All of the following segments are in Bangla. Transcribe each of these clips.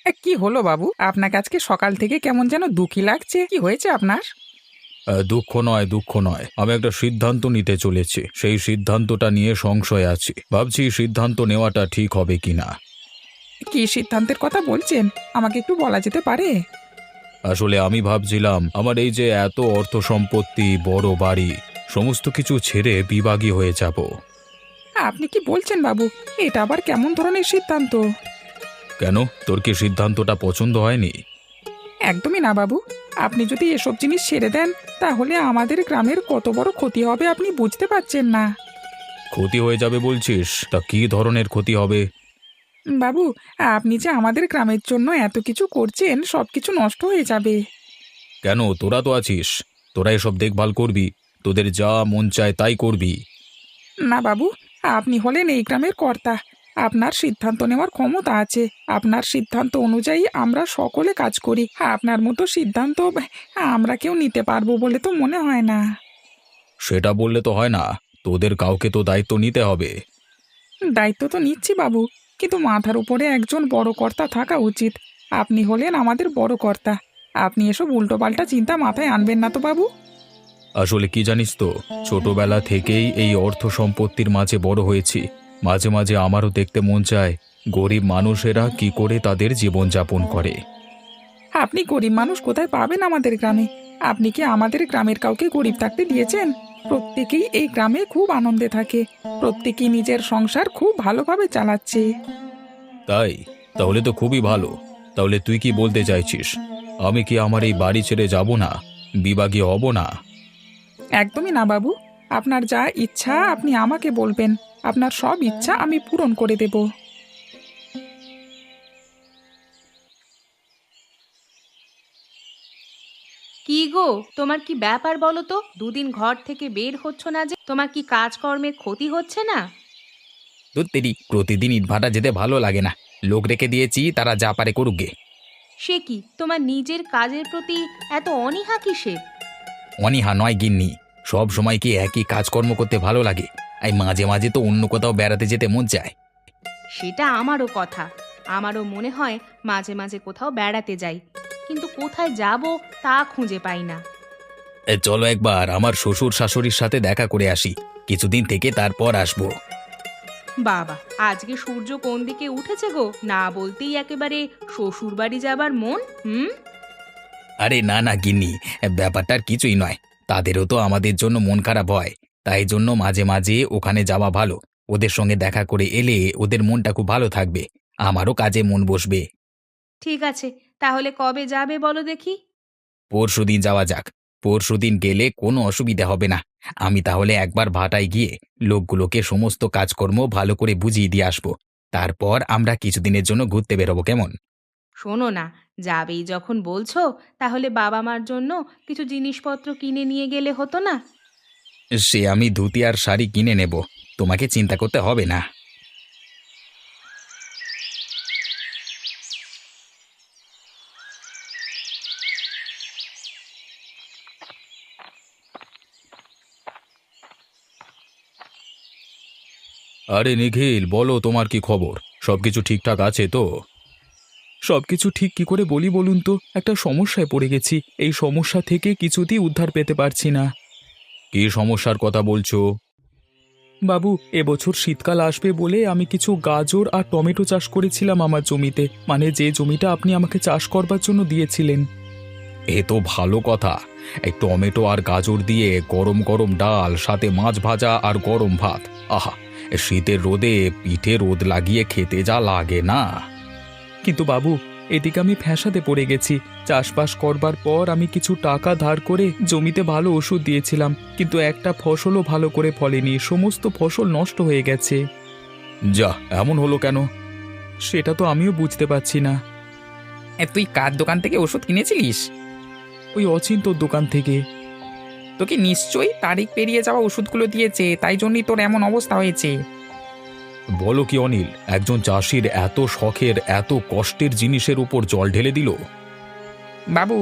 কি হলো বাবু? আপনাকে আজকে সকাল থেকে কেমন যেন দুঃখী লাগছে। কি হয়েছে আপনার? দুঃখ নয়, দুঃখ নয়। আমি একটা সিদ্ধান্ত নিতে চলেছি। সেই সিদ্ধান্তটা নিয়ে সংশয়ে আছি। ভাবছি সিদ্ধান্ত নেওয়াটা ঠিক হবে কিনা। কি সিদ্ধান্তের কথা বলছেন? আমাকে একটু বলা যেতে পারে? আসলে আমি ভাবছিলাম আমার এই যে এত অর্থ সম্পত্তি, বড় বাড়ি, সমস্ত কিছু ছেড়ে বিভাগী হয়ে যাব। আপনি কি বলছেন বাবু? এটা আবার কেমন ধরনের সিদ্ধান্ত? কেন, তোর কি সিদ্ধান্তটা পছন্দ হয়নি? একদমই না বাবু। আপনি যদি এসব জিনিস ছেড়ে দেন, তাহলে আমাদের গ্রামের কত বড় ক্ষতি হবে আপনি বুঝতে পারছেন না। ক্ষতি হয়ে যাবে বলছিস? তা কি ধরনের ক্ষতি হবে? বাবু, আপনি যে আমাদের গ্রামের জন্য এত কিছু করছেন, সবকিছু নষ্ট হয়ে যাবে। কেন, তোরা তো আছিস। তোরা এসব দেখভাল করবি। তোদের যা মন চায় তাই করবি। না বাবু, আপনি হলেন এই গ্রামের কর্তা। আপনার সিদ্ধান্ত নেওয়ার ক্ষমতা আছে। আপনার সিদ্ধান্ত অনুযায়ী আমরা সকলে কাজ করি। আপনার মতো সিদ্ধান্ত আমরা কেউ নিতে পারবো বলে তো মনে হয় না। সেটা বললে তো হয় না। তোদের কাউকে তো দায়িত্ব নিতে হবে। দায়িত্ব তো নিচ্ছি বাবু, কিন্তু মাথার উপরে একজন বড় কর্তা থাকা উচিত। আপনি হলেন আমাদের বড় কর্তা। আপনি এসব উল্টোপাল্টা চিন্তা মাথায় আনবেন না তো বাবু। আসলে কি জানিস তো, ছোটবেলা থেকেই এই অর্থ সম্পত্তির মাঝে বড় হয়েছি। মাঝে মাঝে আমারও দেখতে মন চায় গরিব মানুষেরা কি করে তাদের জীবনযাপন করে। আপনি গরিব মানুষ কোথায় পাবেন আমাদের গ্রামে? আপনি কি আমাদের গ্রামের কাউকে গরিব থাকতে দিয়েছেন? প্রত্যেকেই এই গ্রামে খুব আনন্দে থাকে। প্রত্যেকেই নিজের সংসার খুব ভালোভাবে চালাচ্ছে। তাই? তাহলে তো খুবই ভালো। তাহলে তুই কি বলতে চাইছিস? আমি কি আমার এই বাড়ি ছেড়ে যাব না? বিভাগী হব না? একদমই না বাবু। আপনার যা ইচ্ছা আপনি আমাকে বলবেন। আপনার সব ইচ্ছা আমি পূরণ করে দেব। কি গো, তোমার কি ব্যাপার বলো তো? দুদিন ঘর থেকে বের হচ্ছ না যে? তোমার কি কাজকর্মের ক্ষতি হচ্ছে না? ধুত্তেরি, প্রতিদিন ইটভাটা যেতে ভালো লাগে না। লোক রেখে দিয়েছি, তারা যা পারে করুক গে। সে কি, তোমার নিজের কাজের প্রতি এত অনীহা কিসের? অনীহা নয় গিন্নি, সব সময় কি একই কাজকর্ম করতে ভালো লাগে? এই মাঝে মাঝে তো অন্য কোথাও বেড়াতে যেতে মন চায়। সেটা আমারও কথা। আমারও মনে হয় মাঝে মাঝে কোথাও বেড়াতে যাই, কিন্তু কোথায় যাব তা খুঁজে পাই না। চলো একবার আমার শ্বশুর শাশুড়ির সাথে দেখা করে আসি, কিছুদিন থেকে তারপর আসবো। বাবা, আজকে সূর্য কোন দিকে উঠেছে গো, না বলতেই একেবারে শ্বশুর বাড়ি যাবার মন। হুম। আরে না না গিন্নি, ব্যাপারটার কিছুই নয়। তাদেরও তো আমাদের জন্য মন খারাপ হয়। তাই জন্য মাঝে মাঝে ওখানে যাওয়া ভালো। ওদের সঙ্গে দেখা করে এলে ওদের মনটা খুব ভালো থাকবে, আমারও কাজে মন বসবে। ঠিক আছে, তাহলে কবে যাবে বলো দেখি। পরশুদিন যাওয়া যাক। পরশুদিন গেলে কোনো অসুবিধা হবে না। আমি তাহলে একবার ভাটায় গিয়ে লোকগুলোকে সমস্ত কাজকর্ম ভালো করে বুঝিয়ে দিয়ে আসবো। তারপর আমরা কিছুদিনের জন্য ঘুরতে বেরোবো, কেমন? শোনো না, যাবেই যখন বলছো, তাহলে বাবা মার জন্য কিছু জিনিসপত্র কিনে নিয়ে গেলে হতো না? সে আমি ধুতি আর শাড়ি কিনে নেব, তোমাকে চিন্তা করতে হবে না। আরে নিখিল, বলো তোমার কি খবর? সবকিছু ঠিকঠাক আছে তো? সবকিছু ঠিক কি করে বলি বলুন তো? একটা সমস্যায় পড়ে গেছি। এই সমস্যা থেকে কিছুতেই উদ্ধার পেতে পারছি না। কি সমস্যার কথা বলছো? বাবু, এবছর শীতকাল আসবে বলে আমি কিছু গাজর আর টমেটো চাষ করেছিলাম আমার জমিতে, মানে যে জমিটা আপনি আমাকে চাষ করবার জন্য দিয়েছিলেন। এ তো ভালো কথা। এই টমেটো আর গাজর দিয়ে গরম গরম ডাল, সাথে মাছ ভাজা আর গরম ভাত। আহা! এ শীতের রোদে পিঠে রোদ লাগিয়ে খেতে যা লাগে না। কিন্তু বাবু, এদিকে আমি ফ্যাসাদে পড়ে গেছি। চাষবাস করবার পর আমি কিছু টাকা ধার করে জমিতে ভালো ওষুধ দিয়েছিলাম, কিন্তু একটা ফসলও ভালো করে ফলেনি। সমস্ত ফসল নষ্ট হয়ে গেছে। যা, এমন হলো কেন? সেটা তো আমিও বুঝতে পারছি না। তুই কার দোকান থেকে ওষুধ কিনেছিলিস? ওই অচিন্তর দোকান থেকে। তোকে নিশ্চয়ই তারিখ পেরিয়ে যাওয়া ওষুধগুলো দিয়েছে, তাই জন্যই তোর এমন অবস্থা হয়েছে। বলো কি অনিল, একজন চাষির এত শখের, এত কষ্টের জিনিসের উপর জল ঢেলে দিল? বাবু,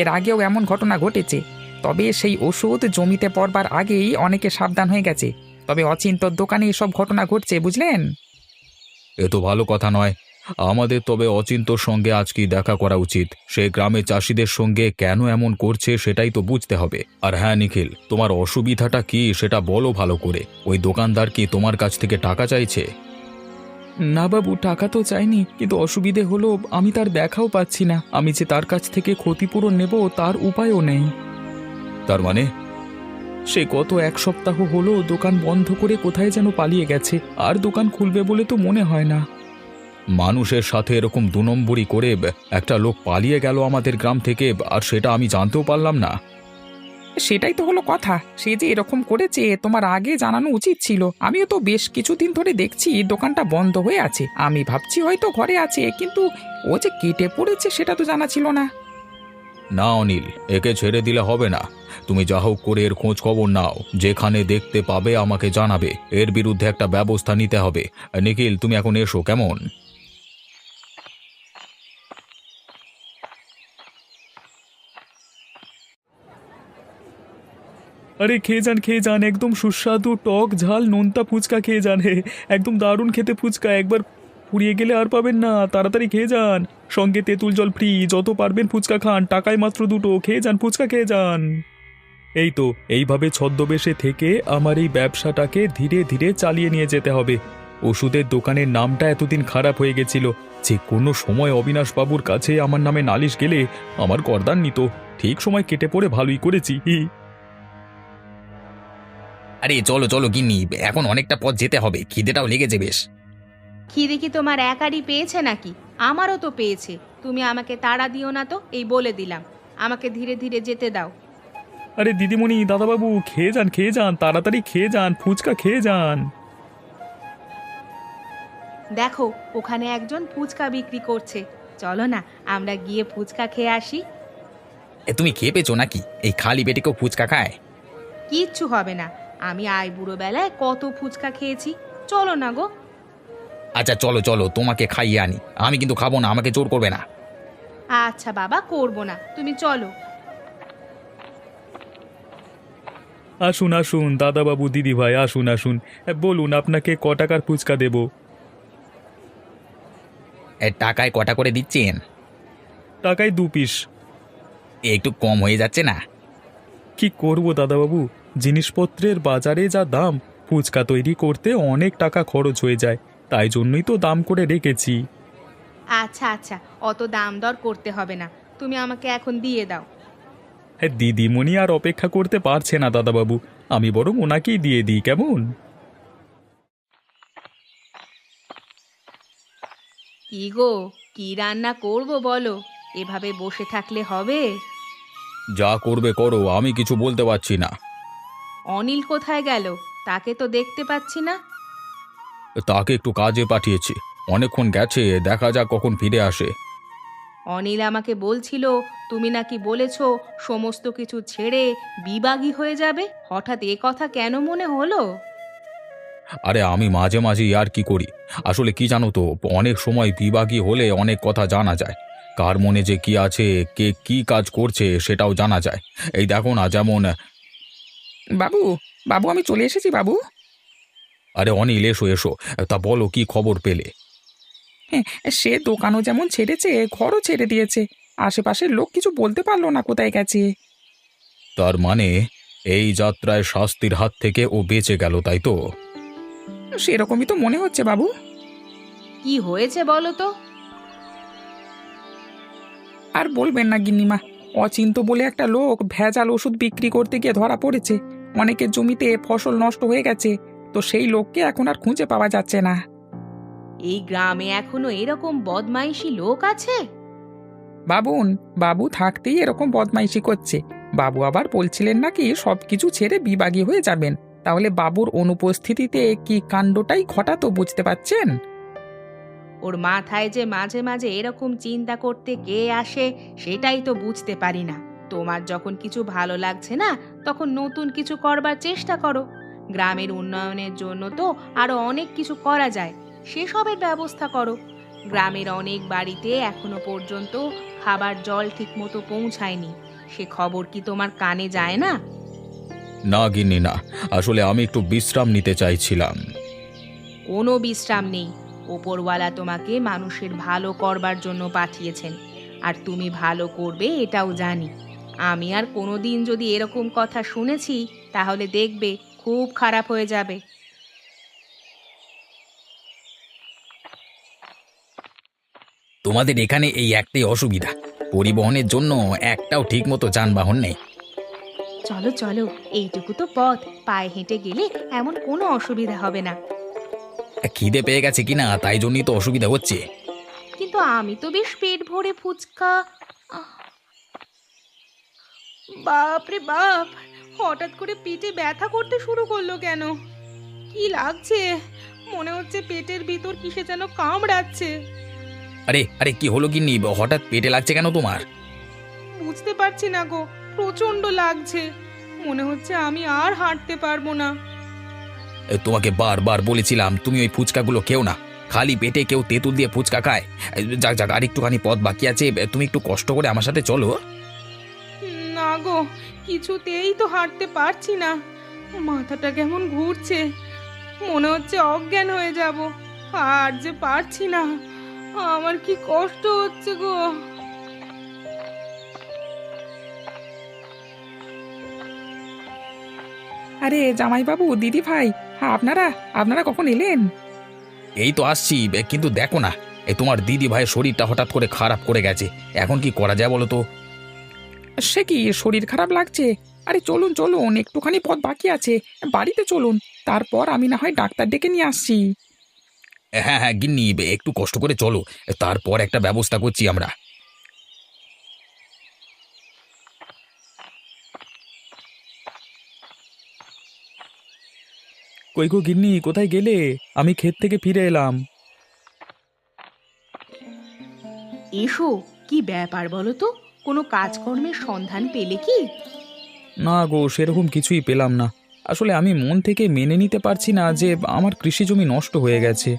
এর আগেও এমন ঘটনা ঘটেছে। তবে সেই ওষুধ জমিতে পড়বার আগেই অনেকে সাবধান হয়ে গেছে। তবে অচিন্তর দোকানে এসব ঘটনা ঘটছে, বুঝলেন? এ তো ভালো কথা নয়। আমাদের তবে অচিন্তর সঙ্গে আজকেই দেখা করা উচিত। সে গ্রামের চাষিদের সঙ্গে কেন এমন করছে সেটাই তো বুঝতে হবে। আর হ্যাঁ নিখিল, তোমার অসুবিধাটা কি সেটা বলো ভালো করে। ওই দোকানদার কি তোমার কাছ থেকে টাকা চাইছে? না বাবু, টাকা তো চাইনি, কিন্তু অসুবিধে হলো আমি তার দেখাও পাচ্ছি না। আমি যে তার কাছ থেকে ক্ষতিপূরণ নেব তার উপায়ও নেই। তার মানে? সে গত এক সপ্তাহ হলো দোকান বন্ধ করে কোথায় যেন পালিয়ে গেছে, আর দোকান খুলবে বলে তো মনে হয় না। মানুষের সাথে এরকম 2 নম্বরি করে একটা লোক পালিয়ে গেল আমাদের গ্রাম থেকে, আর সেটা আমি জানতেও পারলাম না। সেটাই তো হলো কথা। সে যে এরকম করেছে তোমার আগে জানানো উচিত ছিল। আমিও তো বেশ কিছুদিন ধরে দেখছি দোকানটা বন্ধ হয়ে আছে। আমি ভাবছি হয়তো ঘরে আছে, কিন্তু ও যে কেটে পড়েছে সেটা তো জানা ছিল না। না অনিল, একে ছেড়ে দিলে হবে না। তুমি যা হোক করে এর খোঁজ খবর নাও, যেখানে দেখতে পাবে আমাকে জানাবে। এর বিরুদ্ধে একটা ব্যবস্থা নিতে হবে। নিখিল, তুমি এখন এসো কেমন? আরে খেয়ে যান, একদম সুস্বাদু টক ঝাল নোনতা ফুচকা খেয়ে যান। একদম দারুণ খেতে ফুচকা, একবার ফুরিয়ে গেলে আর পাবেন না। তাড়াতাড়ি খেয়ে যান, সঙ্গে তেঁতুল জল ফ্রি। যত পারবেন ফুচকা খান, টাকায় মাত্র 2টো। খেয়ে যান, ফুচকা খেয়ে যান। এই তো, এইভাবে ছদ্মবেশে থেকে আমার এই ব্যবসাটাকে ধীরে ধীরে চালিয়ে নিয়ে যেতে হবে। ওষুধের দোকানের নামটা এতদিন খারাপ হয়ে গেছিল, যে কোনো সময় অবিনাশবাবুর কাছে আমার নামে নালিশ গেলে আমার গর্দান নিত। ঠিক সময় কেটে পড়ে ভালোই করেছি। আরে চলো চলো গিন্নি, এখন অনেকটা পথ যেতে হবে, খিদেটাও লেগেছে বেশ। খিদে কি তোমার একারই পেয়েছে নাকি? আমারও তো পেয়েছে। তুমি আমাকে তাড়া দিও না তো, এই বলে দিলাম। আমাকে ধীরে ধীরে যেতে দাও। আরে দিদিমণি, দাদাবাবু, খেয়ে যান, তাড়াতাড়ি খেয়ে যান, ফুচকা খেয়ে যান। দেখো, ওখানে একজন ফুচকা বিক্রি করছে। চলো না, আমরা গিয়ে ফুচকা খেয়ে আসি। তুমি খেয়ে পেছো নাকি? এই খালি পেটে কেউ ফুচকা খায়? কিচ্ছু হবে না। আমি বুড়ো বেলায় কত ফুচকা খেয়েছি। চলো না গো। আচ্ছা চলো চলো, তোমাকে খাইয়ে আনি। আমি কিন্তু খাবো না, আমাকে জোর করবে না। আচ্ছা বাবা, করবো না, তুমি চলো। আসুন আসুন দাদাবাবু, দিদিভাই, আসুন আসুন। বলুন আপনাকে ক টাকার ফুচকা দেব? টাকায় কটা করে দিচ্ছেন? টাকায় 2 পিস। একটু কম হয়ে যাচ্ছে না? কি করব দাদাবাবু, জিনিসপত্রের বাজারে যা দাম, ফুচকা তৈরি করতে অনেক টাকা খরচ হয়ে যায়। তাই জন্যই তো দাম করে রেখেছি। আচ্ছা আচ্ছা, অত দাম দর করতে হবে না। তুমি আমাকে এখন দিয়ে দাও। দিদিমণি আর অপেক্ষা করতে পারছে না দাদাবাবু, আমি বরং ওনাকেই দিয়ে দিই, কেমন? কি গো, কি রান্না করব বলো? এভাবে বসে থাকলে হবে? যা করবে করো, আমি কিছু বলতে পারছি না। অনিল কোথায় গেল? তাকে তো দেখতে পাচ্ছি না। তাকে একটু কাজে পাঠিয়েছি, অনেকক্ষণ গেছে, দেখা যাক কখন ফিরে আসে। অনিল আমাকে বলছিল তুমি নাকি বলেছো সমস্ত কিছু ছেড়ে বিবাগী হয়ে যাবে। হঠাৎ এ কথা কেন মনে হলো? আরে আমি মাঝে মাঝে আর কি করি। আসলে কি জানো তো, অনেক সময় বিভাগী হলে অনেক কথা জানা যায়। কার মনে যে কি আছে, কে কি কাজ করছে সেটাও জানা যায়। এই দেখো না, যেমন বাবু, বাবু, আমি চলে এসেছি বাবু। আরে অনিল, এসো এসো। তা বলো, কি খবর পেলে? হ্যাঁ, সে দোকানও যেমন ছেড়েছে, ঘরও ছেড়ে দিয়েছে। আশেপাশের লোক কিছু বলতে পারলো না কোথায় গেছে। তার মানে এই যাত্রায় শাস্তির হাত থেকে ও বেঁচে গেল, তাই তো? সেরকমই তো মনে হচ্ছে বাবু। কি হয়েছে বলো তো? আর বলবেন না গিন্নিমা, অচিন্ত বলে একটা লোক ভেজাল ওষুধ বিক্রি করতে গিয়ে ধরা পড়েছে। অনেকের জমিতে ফসল নষ্ট হয়ে গেছে, তো সেই লোককে এখন আর খুঁজে পাওয়া যাচ্ছে না। এই গ্রামে এখনো এরকম বদমাইশি লোক আছে? বাবুন, বাবু থাকতেই এরকম বদমাইশি করছে। বাবু আবার বলছিলেন নাকি সবকিছু ছেড়ে বিবাগী হয়ে যাবেন। তাহলে বাবুর অনুপস্থিতিতে কি কাণ্ডটাই ঘটাতো, বুঝতে পারছেন? ওর মাথায় যে মাঝে মাঝে এরকম চিন্তা করতে কে আসে সেটাই তো বুঝতে পারি না। তোমার যখন কিছু ভালো লাগছে না, তখন নতুন কিছু করবার চেষ্টা করো। গ্রামের উন্নয়নের জন্য তো আরো অনেক কিছু করা যায়, সেসবের ব্যবস্থা করো। গ্রামের অনেক বাড়িতে এখনো পর্যন্ত খাবার জল ঠিকমতো পৌঁছায়নি। সে খবর কি তোমার কানে যায় না? না গিন্নি না, আসলে আমি একটু বিশ্রাম নিতে চাইছিলাম। কোনো বিশ্রাম নেই। ওপরওয়ালা তোমাকে মানুষের ভালো করবার জন্য পাঠিয়েছেন, আর তুমি ভালো করবে এটাও জানি। আমি আর কোনোদিন যদি এরকম কথা শুনেছি তাহলে দেখবে খুব খারাপ হয়ে যাবে। তোমাদের এখানে এই একটাই অসুবিধা, পরিবহনের জন্য একটাও ঠিকমতো যানবাহন নেই। চলো চলো, এইটুকু তো পথ, পায়ে হেঁটে গেলে এমন কোনো অসুবিধা হবে না। খিদে পেয়ে গেছে কিনা তাই জন্যই তো অসুবিধা হচ্ছে। কিন্তু আমি তো বেশ পেট ভরে ফুচকা। আহ! বাপরে বাপ, হঠাৎ করে পেটে ব্যথা করতে শুরু করলো কেন? কি লাগছে? মনে হচ্ছে পেটের ভিতর কিসে যেন কামড়াচ্ছে। আরে আরে কি হলো গিন্নি, হঠাৎ পেটে লাগছে কেন তোমার? বুঝতে পারছি না গো, প্রচন্ড লাগছে। মনে হচ্ছে আমি আর হাঁটতে পারবো না। তোমাকে বারবার বলেছিলাম তুমি ওই ফুচকাগুলো খেও না, খালি পেটে কেউ তেঁতুল দিয়ে ফুচকা খায়। যাক যাক, আর একটুখানি পথ বাকি আছে, তুমি একটু কষ্ট করে আমার সাথে চলো। না গো, কিছুতেই তো হাঁটতে পারছি না। মাথাটা কেমন ঘুরছে, মনে হচ্ছে অজ্ঞান হয়ে যাব। আর যে পারছি না, আমার কি কষ্ট হচ্ছে গো। আরে জামাইবাবু, দিদি ভাই, আপনারা আপনারা কখন এলেন? এই তো আসছি, কিন্তু দেখো না, এই তোমার দিদি ভাইয়ের শরীরটা হঠাৎ করে খারাপ করে গেছে। এখন কি করা যায় বলো তো? সে কি, শরীর খারাপ লাগছে? আরে চলুন চলুন, একটুখানি পথ বাকি আছে, বাড়িতে চলুন, তারপর আমি না হয় ডাক্তার ডেকে নিয়ে আসছি। হ্যাঁ হ্যাঁ গিন্নি, একটু কষ্ট করে চলো, তারপর একটা ব্যবস্থা করছি আমরা। কই গো গিন্নি, কোথায় গেলে? আমি ক্ষেত থেকে ফিরে এলাম। এসো, কি ব্যাপার বলো তো? কোনো কাজকর্মের সন্ধান পেলে কি? না গো, সেরকম কিছুই পেলাম না। আসলে আমি মন থেকে মেনে নিতে পারছি না যে আমার কৃষি জমি নষ্ট হয়ে গেছে।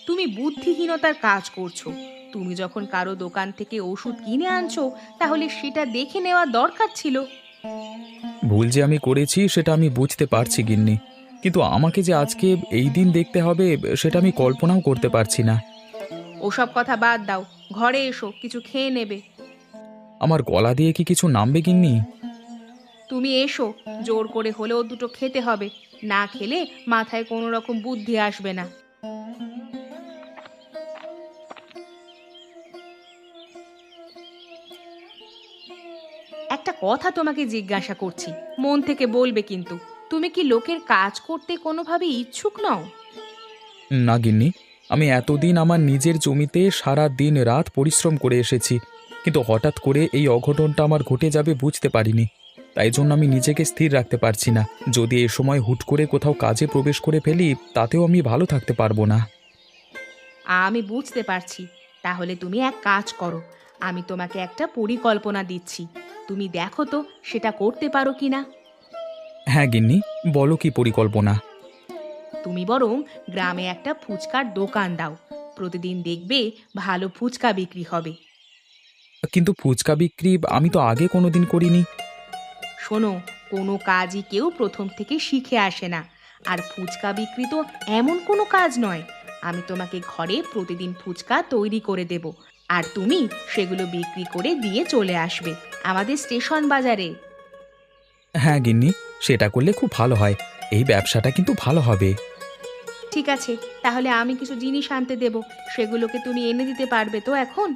তুমি বুদ্ধিহীনতার কাজ করছো। তুমি যখন কারো দোকান থেকে ওষুধ কিনে আনছো, তাহলে সেটা দেখে নেওয়া দরকার ছিল। ভুল যে আমি করেছি সেটা আমি বুঝতে পারছি গিন্নি, কিন্তু আমাকে যে আজকে এই দিন দেখতে হবে সেটা আমি কল্পনাও করতে পারছি না। ওসব কথা বাদ দাও, ঘরে এসো, কিছু খেয়ে নেবে। আমার গলা দিয়ে কি কিছু নামবে গিন্নি? তুমি এসো, জোর করে হলেও দুটো খেতে হবে, না খেলে মাথায় কোনো রকম বুদ্ধি আসবে না। একটা কথা তোমাকে জিজ্ঞাসা করছি, মন থেকে বলবে কিন্তু। তুমি কি লোকের কাজ করতে কোনোভাবে ইচ্ছুক নও? না গিন্নি, আমি এতদিন আমার নিজের জমিতে সারা দিন রাত পরিশ্রম করে এসেছি, কিন্তু হঠাৎ করে এই অঘটনটা আমার ঘটে যাবে বুঝতে পারিনি। তাই জন্য আমি নিজেকে স্থির রাখতে পারছি না। যদি এ সময় হুট করে কোথাও কাজে প্রবেশ করে ফেলি, তাতেও আমি ভালো থাকতে পারবো না। আমি বুঝতে পারছি। তাহলে তুমি এক কাজ করো, আমি তোমাকে একটা পরিকল্পনা দিচ্ছি, তুমি দেখো তো সেটা করতে পারো কিনা। হ্যাঁ গিন্নি, বলো কি পরিকল্পনা? তুমি বরং গ্রামে একটা ফুচকার দোকান দাও, প্রতিদিন দেখবে ভালো ফুচকা বিক্রি হবে। কিন্তু ফুচকা বিক্রি আমি তো আগে কোনোদিন করিনি। শোনো, কোনো কাজই কেউ প্রথম থেকে শিখে আসে না, আর ফুচকা বিক্রি তো এমন কোনো কাজ নয়। আমি তোমাকে ঘরে প্রতিদিন ফুচকা তৈরি করে দেব, আর তুমি সেগুলো বিক্রি করে দিয়ে চলে আসবে আমাদের স্টেশন বাজারে। হ্যাঁ গিন্নি, সেটা করলে খুব ভালো হয়। এই ব্যবসাটা কিন্তু ভালো হবে। ঠিক আছে, তাহলে আমি কিছু জিনিস আনতে দেব, সেগুলোকে তুমি এনে দিতে পারবে তো এখন?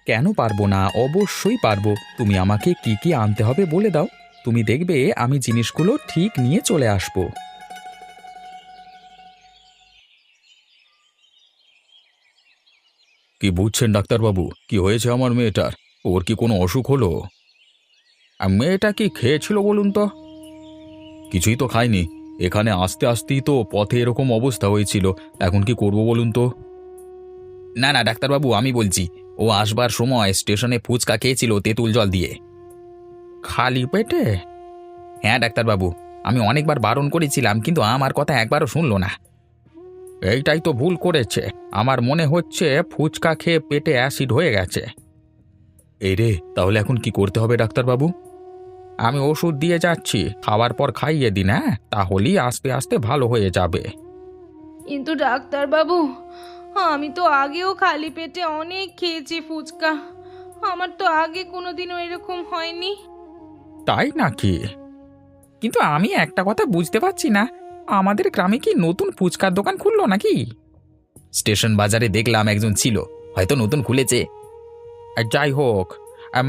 কেন পারবো না, অবশ্যই পারবো। তুমি আমাকে কি কি আনতে হবে বলে দাও, তুমি দেখবে আমি জিনিসগুলো ঠিক নিয়ে চলে আসবো। কি বুঝছেন ডাক্তারবাবু, কি হয়েছে আমার মেয়েটার? ওর কি কোনো অসুখ হলো? মেয়েটা কি খেয়েছিল বলুন তো? কিছুই তো খায়নি। এখানে আসতে আসতেই তো পথে এরকম অবস্থা হয়েছিল। এখন কি করব বলুন তো? না না ডাক্তারবাবু, আমি বলছি, ও আসবার সময় স্টেশনে ফুচকা খেয়েছিল তেঁতুল জল দিয়ে। খালি পেটে? হ্যাঁ ডাক্তারবাবু, আমি অনেকবার বারণ করেছিলাম, কিন্তু আমার কথা একবারও শুনলো না। এইটাই তো ভুল করেছে। আমার মনে হচ্ছে ফুচকা খেয়ে পেটে অ্যাসিড হয়ে গেছে। এই রে, তাহলে এখন কি করতে হবে ডাক্তারবাবু? আমি ওষুধ দিয়ে যাচ্ছি, খাওয়ার পর খাইয়ে দিন, হ্যাঁ? তাহলেই আস্তে আস্তে ভালো হয়ে যাবে। কিন্তু ডাক্তারবাবু, আমি তো আগেও খালি পেটে অনেক খেয়েছি ফুচকা। আমার তো আগে কোনোদিনও এরকম হয়নি। তাই নাকি? কিন্তু আমি একটা কথা বুঝতে পারছি না, আমাদের গ্রামে কি নতুন ফুচকার দোকান খুললো নাকি? স্টেশন বাজারে দেখলাম একজন ছিল, হয়তো নতুন খুলেছে। আর যাই হোক,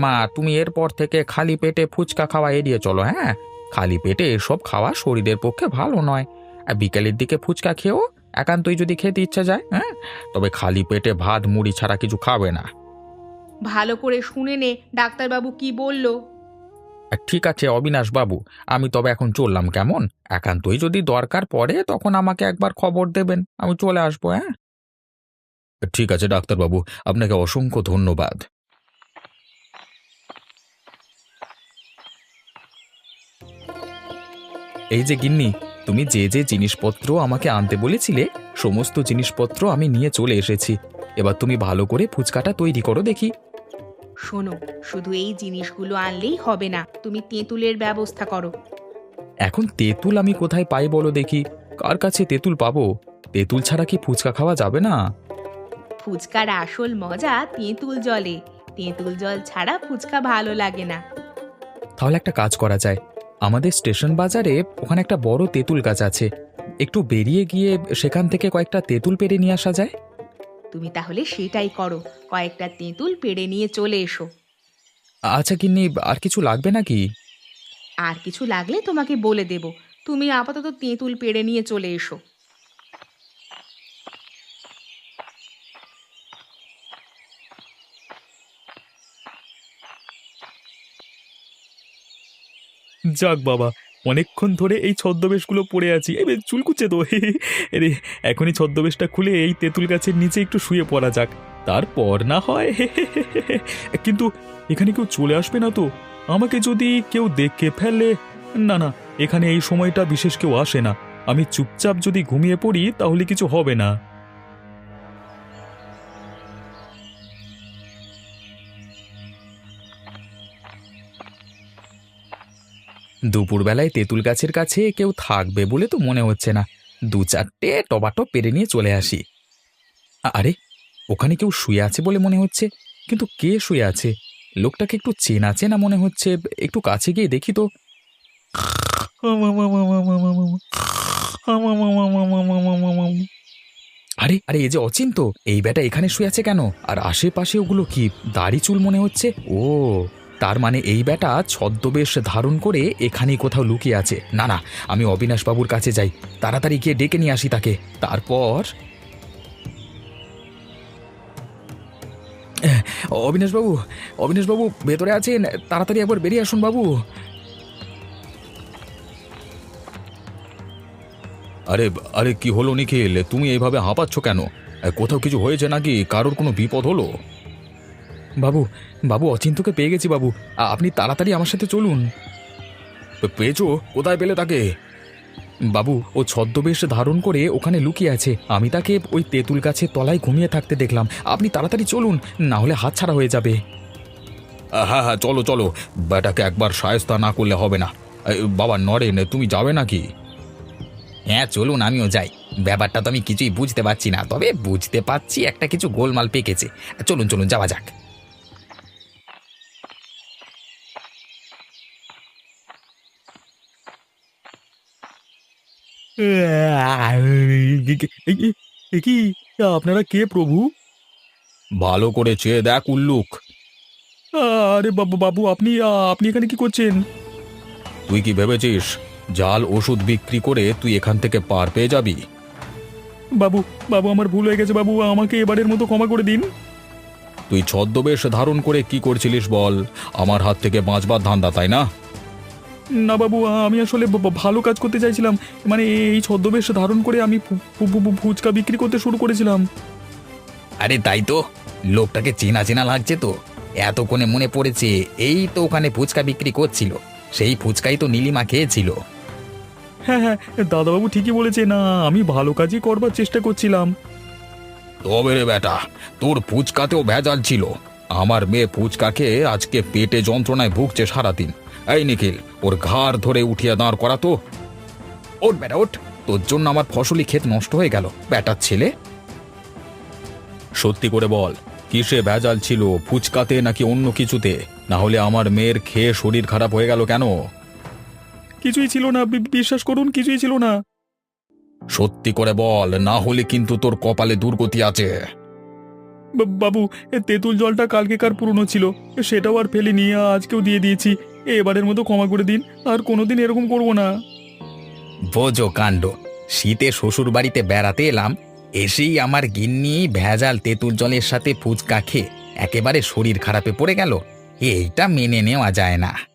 মা তুমি এরপর থেকে খালি পেটে ফুচকা খাওয়া এড়িয়ে চলো, হ্যাঁ? খালি পেটে এসব খাওয়া শরীরের পক্ষে ভালো নয়। আর বিকেলের দিকে ফুচকা খেয়েও একান্তই যদি খেতে ইচ্ছা যায়, হ্যাঁ, তবে খালি পেটে ভাত মুড়ি ছাড়া কিছু খাবে না। ভালো করে শুনে নে ডাক্তারবাবু কি বললো। আর ঠিক আছে অবিনাশ বাবু, আমি তবে এখন চললাম, কেমন? একান্তই যদি দরকার পড়ে তখন আমাকে একবার খবর দেবেন, আমি চলে আসবো, হ্যাঁ? ঠিক আছে ডাক্তারবাবু, আপনাকে অসংখ্য ধন্যবাদ। এই যে গিন্নি, তুমি যে যে জিনিসপত্র আমাকে আনতে বলেছিলে সমস্ত জিনিসপত্র আমি নিয়ে চলে এসেছি। এবার তুমি ভালো করে ফুচকাটা তৈরি করো দেখি। শোনো, শুধু এই জিনিসগুলো আনলেই হবে না, তুমি তেঁতুলের ব্যবস্থা করো। এখন তেঁতুল আমি কোথায় পাই বলো দেখি? কার কাছে তেঁতুল পাবো? তেঁতুল ছাড়া কি ফুচকা খাওয়া যাবে না? ফুচকার আসল মজা তেঁতুল জলে। তেঁতুল জল ছাড়া ফুচকা ভালো লাগে না। তাহলে একটা কাজ করা যায়, আমাদের স্টেশন বাজারে ওখানে একটা বড় তেঁতুল গাছ আছে, একটু বেরিয়ে গিয়ে সেখান থেকে কয়েকটা তেঁতুল পেড়ে নিয়ে আসা যায়। তুমি তাহলে সেটাই করো, কয়েকটা তেঁতুল পেড়ে নিয়ে চলে এসো। আচ্ছা গিন্নি, আর কিছু লাগবে নাকি? আর কিছু লাগলে তোমাকে বলে দেব, তুমি আপাতত তেঁতুল পেড়ে নিয়ে চলে এসো। যাক বাবা, অনেকক্ষণ ধরে এই ছদ্মবেশগুলো পড়ে আছি, এবার চুলকুচ্ছে তো রে। এখনই ছদ্মবেশটা খুলে এই তেঁতুল গাছের নিচে একটু শুয়ে পড়া যাক, তারপর না হয়। কিন্তু এখানে কেউ চলে আসবে না তো? আমাকে যদি কেউ দেখে ফেলে? না না, এখানে এই সময়টা বিশেষ কেউ আসে না। আমি চুপচাপ যদি ঘুমিয়ে পড়ি তাহলে কিছু হবে না। দুপুরবেলায় তেঁতুল গাছের কাছে কেউ থাকবে বলে তো মনে হচ্ছে না। দু চারটে টবাটপ পেরে নিয়ে চলে আসি। আরে, ওখানে কেউ শুয়ে আছে বলে মনে হচ্ছে, কিন্তু কে শুয়ে আছে? লোকটাকে একটু চেনা চেনা মনে হচ্ছে, একটু কাছে গিয়ে দেখি তো। আরে আরে, এই যে অচিন্ত, এই বেটা এখানে শুয়ে আছে কেন? আর আশেপাশে ওগুলো কি? দাড়ি চুল মনে হচ্ছে। ও, তার মানে এই বেটা ছদ্মবেশ ধারণ করে এখানেই কোথাও লুকিয়ে আছে। না না, আমি অবিনাশ বাবুর কাছে যাই, তাড়াতাড়ি গিয়ে ডেকে নিয়ে আসি তাকে। তারপর অবিনাশ বাবু, অবিনাশ বাবু ভেতরে আছেন? তাড়াতাড়ি একবার বেরিয়ে আসুন বাবু। আরে আরে, কি হলো নিখিল, তুমি এইভাবে হাঁপাচ্ছ কেন? কোথাও কিছু হয়েছে নাকি? কারোর কোনো বিপদ হলো? বাবু, বাবু অচিন্তকে পেয়ে গেছি বাবু, আপনি তাড়াতাড়ি আমার সাথে চলুন। পেয়েছো? কোথায় পেলে তাকে? বাবু, ও ছদ্মবেশ ধারণ করে ওখানে লুকিয়ে আছে, আমি তাকে ওই তেঁতুল গাছের তলায় ঘুমিয়ে থাকতে দেখলাম। আপনি তাড়াতাড়ি চলুন, না হলে হাতছাড়া হয়ে যাবে। হ্যাঁ হ্যাঁ, চলো চলো, বেটাকে একবার সায়স্তা না করলে হবে না। বাবা নরেন, তুমি যাবে নাকি? হ্যাঁ চলুন, আমিও যাই। ব্যাপারটা তো আমি কিছুই বুঝতে পারছি না, তবে বুঝতে পারছি একটা কিছু গোলমাল পেকেছে। চলুন চলুন, যাওয়া যাক। কি আপনারা কে প্রভু? ভালো করে চেয়ে দেখ উল্লুক। আরে বাবু বাবু, আপনি আপনি এখানে কি করছেন? তুই কি ভেবেছিস জাল ওষুধ বিক্রি করে তুই এখান থেকে পার পেয়ে যাবি? বাবু বাবু, আমার ভুল হয়ে গেছে বাবু, আমাকে এবারের মতো ক্ষমা করে দিন। তুই ছদ্মবেশ ধারণ করে কি করছিলিস বল? আমার হাত থেকে বাঁচবার ধান্দা, তাই না? না বাবু, আমি আসলে ভালো কাজ করতে চাইছিলাম। মানে এই ছদ্মবেশ ধারণ করে আমি ফুচকা বিক্রি করতে শুরু করেছিলাম। আরে তাই তো, লোকটাকে চেনা চেনা লাগছে তো। এতক্ষণে মনে পড়েছে, এই তো ওখানে ফুচকা বিক্রি করছিল, সেই ফুচকাই তো নীলিমা খেয়েছিল। হ্যাঁ হ্যাঁ, দাদাবাবু ঠিকই বলেছে, না আমি ভালো কাজই করবার চেষ্টা করছিলাম। তবে রে বেটা, তোর ফুচকাতেও ভেজাল ছিল। আমার মেয়ে ফুচকাকে আজকে পেটে যন্ত্রণায় ভুগছে সারাদিন। এই নিখিল, ওর ঘাড় ধরে উঠিয়ে দাঁড় করা তো। ওঠ বেটা ওঠ, তোর জন্য আমার ফসলি ক্ষেত নষ্ট হয়ে গেল বেটার ছেলে। সত্যি করে বল, কিসে ভেজাল ছিল, ফুচকাতে নাকি অন্য কিছুতে? না হলে আমার মেয়ের খেয়ে শরীর খারাপ হয়ে গেল কেন? কিছুই ছিল না, বিশ্বাস করুন, কিছুই ছিল না। সত্যি করে বল, না হলে কিন্তু তোর কপালে দুর্গতি আছে। বাবু, তেঁতুল জলটা কালকেকার পুরনো ছিল, সেটাও আর ফেলিনি, আজকেও দিয়ে দিয়েছি। এবারের মতো ক্ষমা করে দিন, আর কোনোদিন এরকম করব না। বোঝো কাণ্ড, শীতে শ্বশুর বাড়িতে বেড়াতে এলাম, এসেই আমার গিন্নি ভেজাল তেঁতুল জলের সাথে ফুচকা খেয়ে একেবারে শরীর খারাপে পড়ে গেল। এইটা মেনে নেওয়া যায় না।